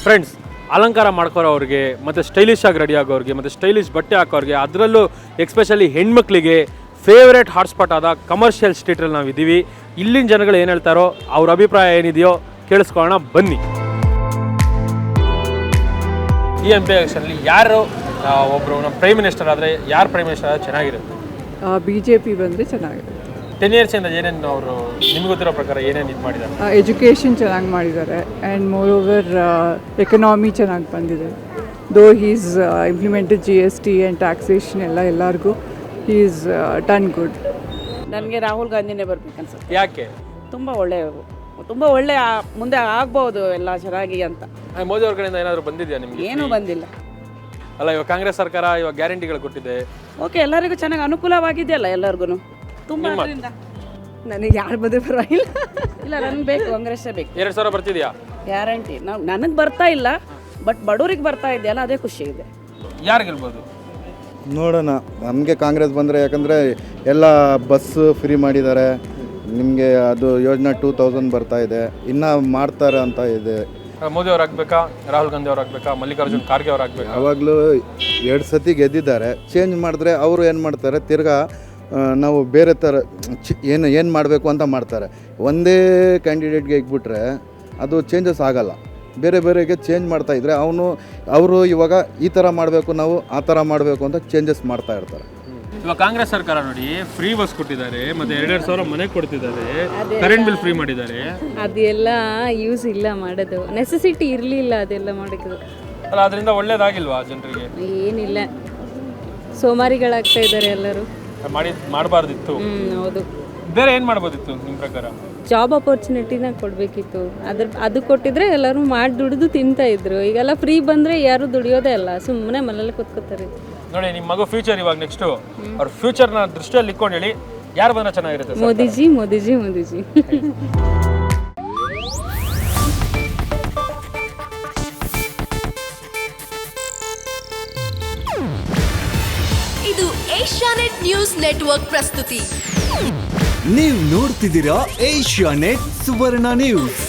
Friends, ಅಲಂಕಾರ ಮಾಡ್ಕೊರೋರಿಗೆ ಮತ್ತು stylish ಆಗಿ ರೆಡಿ ಆಗೋರಿಗೆ ಮತ್ತು ಸ್ಟೈಲಿಶ್ ಬಟ್ಟೆ ಹಾಕೋರಿಗೆ, ಅದರಲ್ಲೂ ಎಕ್ಸ್ಪೆಷಲಿ ಹೆಣ್ಮಕ್ಳಿಗೆ ಫೇವ್ರೇಟ್ ಹಾಟ್ಸ್ಪಾಟ್ ಆದ ಕಮರ್ಷಿಯಲ್ ಸ್ಟ್ರೀಟಲ್ಲಿ ನಾವು ಇದ್ದೀವಿ. ಇಲ್ಲಿನ ಜನಗಳು ಏನು ಹೇಳ್ತಾರೋ, ಅವ್ರ ಅಭಿಪ್ರಾಯ ಏನಿದೆಯೋ ಕೇಳಿಸ್ಕೊಳ್ಳೋಣ ಬನ್ನಿ. ಈ MP ಎಲೆಕ್ಷನಲ್ಲಿ ಯಾರು ಒಬ್ಬರು ನಮ್ಮ ಪ್ರೈಮ್ ಮಿನಿಸ್ಟರ್ ಆದರೆ ಯಾರು ಪ್ರೈಮ್ ಮಿನಿಸ್ಟರ್ ಆದರೆ ಚೆನ್ನಾಗಿರುತ್ತೆ? BJP ಬಂದರೆ ಚೆನ್ನಾಗಿದೆ. 10 ಇಯರ್ಸಿಂದ ಏನೇನು ಅವರು ನಿಮ್ಗೆ ಗೊತ್ತಿರೋ ಪ್ರಕಾರ ಏನೇನು ಇದು ಮಾಡಿದ್ದಾರೆ? ಎಜುಕೇಷನ್ ಚೆನ್ನಾಗಿ ಮಾಡಿದ್ದಾರೆ ಆ್ಯಂಡ್ ಮೋರ್ ಓವರ್ ಎಕನಾಮಿ ಚೆನ್ನಾಗಿ ಬಂದಿದೆ. Though he's implemented GST and taxation ಎಲ್ಲರಿಗೂ ಈಸ್ ಡನ್ ಗುಡ್. ನನಗೆ ರಾಹುಲ್ ಗಾಂಧಿನೇ ಬರ್ಬೇಕು ಅನ್ಸುತ್ತೆ. ಯಾಕೆ? ತುಂಬ ಒಳ್ಳೆ ಮುಂದೆ ಆಗ್ಬೋದು ಎಲ್ಲ ಚೆನ್ನಾಗಿ ಅಂತ. ಮೋದಿ ಅವ್ರ ಕಡೆಯಿಂದ ಏನಾದರೂ ಬಂದಿದೆಯಾ ನಿಮಗೆ? ಏನೂ ಬಂದಿಲ್ಲ. ಅಲ್ಲ, ಇವಾಗ ಕಾಂಗ್ರೆಸ್ ಸರ್ಕಾರ ಇವಾಗ ಗ್ಯಾರಂಟಿಗಳು ಕೊಟ್ಟಿದೆ. ಓಕೆ, ಎಲ್ಲರಿಗೂ ಚೆನ್ನಾಗಿ ಅನುಕೂಲವಾಗಿದೆಯಲ್ಲ ಎಲ್ಲರಿಗೂ ತುಂಬ. ನನಗೆ ಯಾರು ಬಂದರೆ ಪರವಾಗಿಲ್ಲ. ಇಲ್ಲ, ನನಗೆ ಬೇಕು, ಕಾಂಗ್ರೆಸ್ಸೇ ಬೇಕು. 2,000 ಬರ್ತಿದೆಯಾ? ಗ್ಯಾರಂಟಿ ನನಗೆ ಬರ್ತಾ ಇಲ್ಲ, ಬಟ್ ಬಡವರಿಗೆ ಬರ್ತಾ ಇದೆಯಲ್ಲ, ಅದೇ ಖುಷಿ ಇದೆ. ಯಾರು ಗೆಲ್ಬೋದು? ನೋಡೋಣ. ನಮಗೆ ಕಾಂಗ್ರೆಸ್ ಬಂದರೆ, ಯಾಕಂದರೆ ಎಲ್ಲ ಬಸ್ ಫ್ರೀ ಮಾಡಿದ್ದಾರೆ. ನಿಮಗೆ ಅದು ಯೋಜನಾ 2000 ಬರ್ತಾ ಇದೆ, ಇನ್ನೂ ಮಾಡ್ತಾರೆ ಅಂತ ಇದೆ. ಮೋದಿ ಅವ್ರು ಆಗ್ಬೇಕಾ, ರಾಹುಲ್ ಗಾಂಧಿ ಅವ್ರು ಆಗ್ಬೇಕಾ, ಮಲ್ಲಿಕಾರ್ಜುನ್ ಖರ್ಗೆ ಅವ್ರು ಆಗ್ಬೇಕಾ? ಯಾವಾಗಲೂ 2 ಸತಿ ಗೆದ್ದಿದ್ದಾರೆ. ಚೇಂಜ್ ಮಾಡಿದ್ರೆ ಅವರು ಏನು ಮಾಡ್ತಾರೆ, ತಿರ್ಗಾ ನಾವು ಬೇರೆ ಥರ ಏನು ಮಾಡಬೇಕು ಅಂತ ಮಾಡ್ತಾರೆ. ಒಂದೇ ಕ್ಯಾಂಡಿಡೇಟ್ಗೆ ಇಟ್ಬಿಟ್ರೆ ಅದು ಚೇಂಜಸ್ ಆಗಲ್ಲ. ಬೇರೆ ಬೇರೆಗೆ ಚೇಂಜ್ ಮಾಡ್ತಾಯಿದ್ರೆ ಅವರು ಇವಾಗ ಈ ಥರ ಮಾಡಬೇಕು, ನಾವು ಆ ಥರ ಮಾಡಬೇಕು ಅಂತ ಚೇಂಜಸ್ ಮಾಡ್ತಾ ಇರ್ತಾರೆ. ಇವಾಗ ಕಾಂಗ್ರೆಸ್ ಸರ್ಕಾರ ನೋಡಿ ಫ್ರೀ ಬಸ್ ಕೊಟ್ಟಿದ್ದಾರೆ, ಮತ್ತೆ 2,000 ಮನೆ ಕೊಡ್ತಿದ್ದಾರೆ, ಕರೆಂಟ್ ಬಿಲ್ ಫ್ರೀ ಮಾಡಿದ್ದಾರೆ. ಅದೆಲ್ಲ ಯೂಸ್ ಇಲ್ಲ ಮಾಡೋದು, ನೆಸೆಸಿಟಿ ಇರಲಿಲ್ಲ ಅದೆಲ್ಲ ಮಾಡೋದು. ಅಲ್ಲ, ಅದರಿಂದ ಒಳ್ಳೇದಾಗಿಲ್ವಾ ಜನರಿಗೆ? ಏನಿಲ್ಲ, ಸೋಮಾರಿಗಳಾಗ್ತಾ ಇದ್ದಾರೆ ಎಲ್ಲರೂ. ಮಾಡಬಾರ್ದಿತ್ತು. ಹೌದು. ಬೇರೆ ಏನು ಮಾಡ್ಬೋದಿತ್ತು ನಿಮ್ಮ ಪ್ರಕಾರ? ಜಾಬ್ ಅಪರ್ಚುನಿಟಿನ ಕೊಡಬೇಕಿತ್ತು. ಅದು ಕೊಟ್ಟಿದ್ರೆ ಎಲ್ಲರೂ ಮಾಡಿ ದುಡಿದು ತಿಂತಾ ಇದ್ರು. ಈಗೆಲ್ಲ ಫ್ರೀ ಬಂದರೆ ಯಾರು ದುಡಿಯೋದೇ ಇಲ್ಲ, ಸುಮ್ಮನೆ ಮನೇಲಿ ಕೂತ್ಕೋತಾರೆ. ನೋಡಿ, ನಿಮ್ಮ ಮಗು ಫ್ಯೂಚರ್ ಇವಾಗ ನೆಕ್ಸ್ಟು ಅವ್ರ ಫ್ಯೂಚರ್ನ ದೃಷ್ಟಿಯಲ್ಲಿ ಇಟ್ಕೊಂಡು ಹೇಳಿ, ಯಾರು ಬಂದ್ರೆ ಚೆನ್ನಾಗಿರುತ್ತೆ? ಮೋದಿಜಿ ಮೋದಿಜಿ ಮೋದಿಜಿ. ಇದು ಏಷ್ಯಾನೆಟ್ ನ್ಯೂಸ್ ನೆಟ್ವರ್ಕ್ ಪ್ರಸ್ತುತಿ. ನೀವು ನೋಡ್ತಿದ್ದೀರಾ ಏಷ್ಯಾನೆಟ್ ಸುವರ್ಣ ನ್ಯೂಸ್.